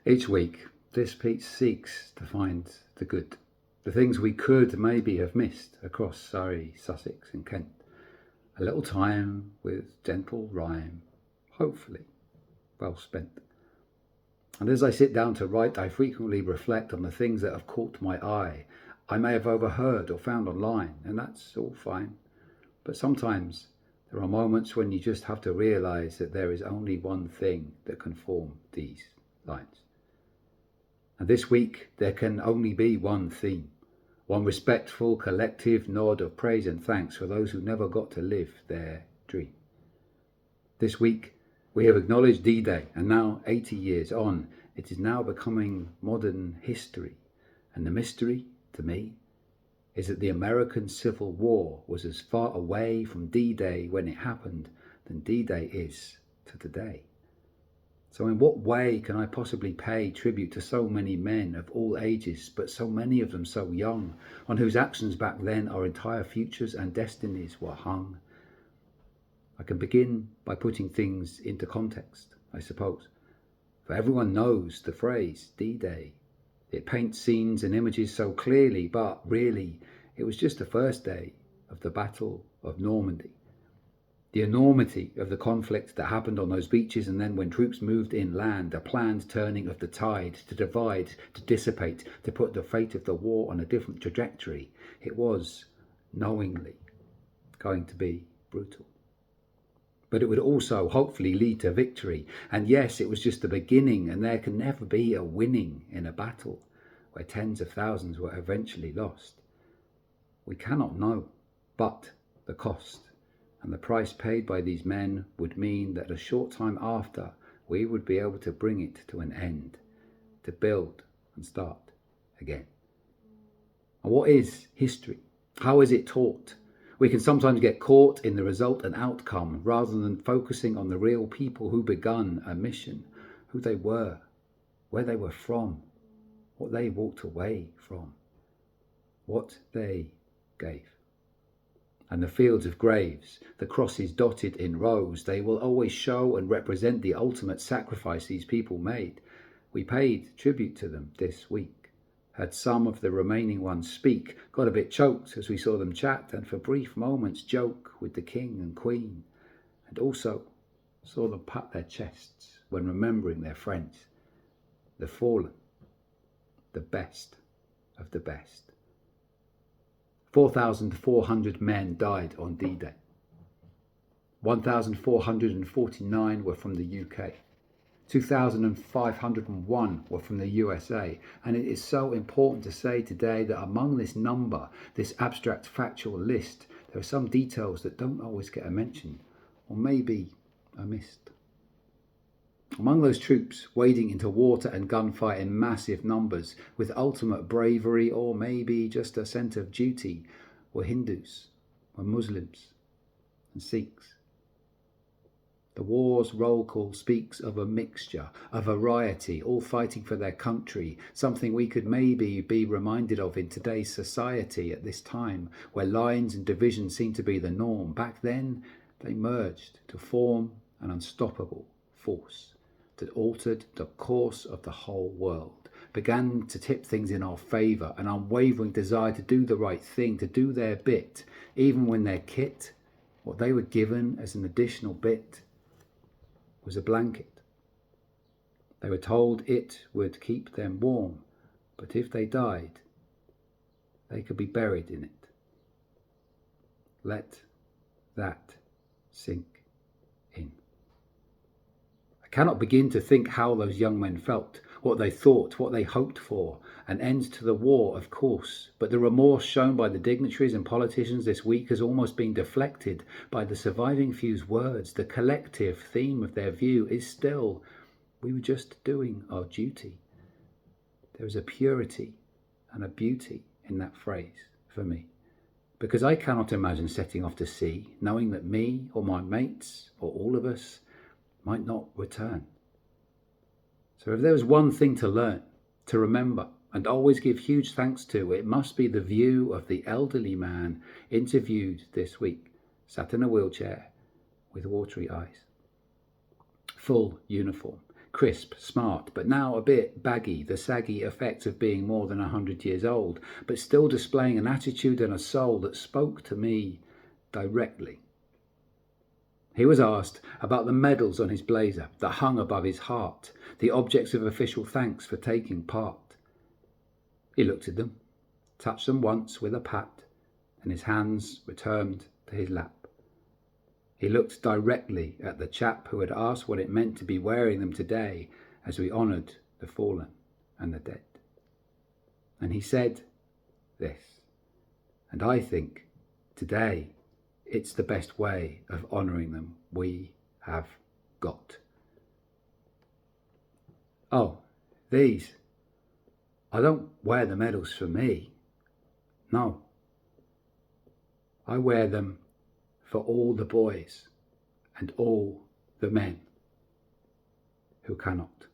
Each week, this piece seeks to find the good, the things we could maybe have missed across Surrey, Sussex and Kent. A little time with gentle rhyme, hopefully well spent. And as I sit down to write, I frequently reflect on the things that have caught my eye, I may have overheard or found online, and that's all fine. But sometimes there are moments when you just have to realise that there is only one thing that can form these lines. And this week there can only be one theme, one respectful collective nod of praise and thanks for those who never got to live their dream. This week we have acknowledged D-Day, and now 80 years on, it is now becoming modern history. And the mystery, to me, is that the American Civil War was as far away from D-Day when it happened than D-Day is to today. So in what way can I possibly pay tribute to so many men of all ages, but so many of them so young, on whose actions back then our entire futures and destinies were hung? I can begin by putting things into context, I suppose. For everyone knows the phrase D-Day. It paints scenes and images so clearly, but really it was just the first day of the Battle of Normandy. The enormity of the conflict that happened on those beaches, and then when troops moved inland, a planned turning of the tide to divide, to dissipate, to put the fate of the war on a different trajectory. It was knowingly going to be brutal. But it would also hopefully lead to victory. And yes, it was just the beginning, and there can never be a winning in a battle where tens of thousands were eventually lost. We cannot know, but the cost and the price paid by these men would mean that a short time after, we would be able to bring it to an end, to build and start again. And what is history? How is it taught? We can sometimes get caught in the result and outcome rather than focusing on the real people who begun a mission, who they were, where they were from, what they walked away from, what they gave. And the fields of graves, the crosses dotted in rows, they will always show and represent the ultimate sacrifice these people made. We paid tribute to them this week, had some of the remaining ones speak, got a bit choked as we saw them chat, and for brief moments joke with the king and queen, and also saw them pat their chests when remembering their friends, the fallen, the best of the best. 4,400 men died on D-Day. 1,449 were from the UK. 2,501 were from the USA. And it is so important to say today that among this number, this abstract factual list, there are some details that don't always get a mention, or maybe are missed. Among those troops wading into water and gunfire in massive numbers with ultimate bravery or maybe just a sense of duty were Hindus, were Muslims and Sikhs. The war's roll call speaks of a mixture, a variety, all fighting for their country, something we could maybe be reminded of in today's society at this time, where lines and divisions seem to be the norm. Back then, they merged to form an unstoppable force that altered the course of the whole world, began to tip things in our favour, an unwavering desire to do the right thing, to do their bit, even when their kit, what they were given as an additional bit, was a blanket. They were told it would keep them warm, but if they died, they could be buried in it. Let that sink in. I cannot begin to think how those young men felt, what they thought, what they hoped for. An end to the war, of course, but the remorse shown by the dignitaries and politicians this week has almost been deflected by the surviving few's words. The collective theme of their view is still, we were just doing our duty. There is a purity and a beauty in that phrase for me, because I cannot imagine setting off to sea, knowing that me or my mates or all of us might not return. So if there was one thing to learn, to remember, and always give huge thanks to, it must be the view of the elderly man interviewed this week, sat in a wheelchair with watery eyes. Full uniform, crisp, smart, but now a bit baggy, the saggy effect of being more than 100 years old, but still displaying an attitude and a soul that spoke to me directly. He was asked about the medals on his blazer that hung above his heart, the objects of official thanks for taking part. He looked at them, touched them once with a pat, and his hands returned to his lap. He looked directly at the chap who had asked what it meant to be wearing them today as we honoured the fallen and the dead. And he said this, and I think today it's the best way of honouring them we have got. Oh, these. I don't wear the medals for me. No. I wear them for all the boys and all the men who cannot.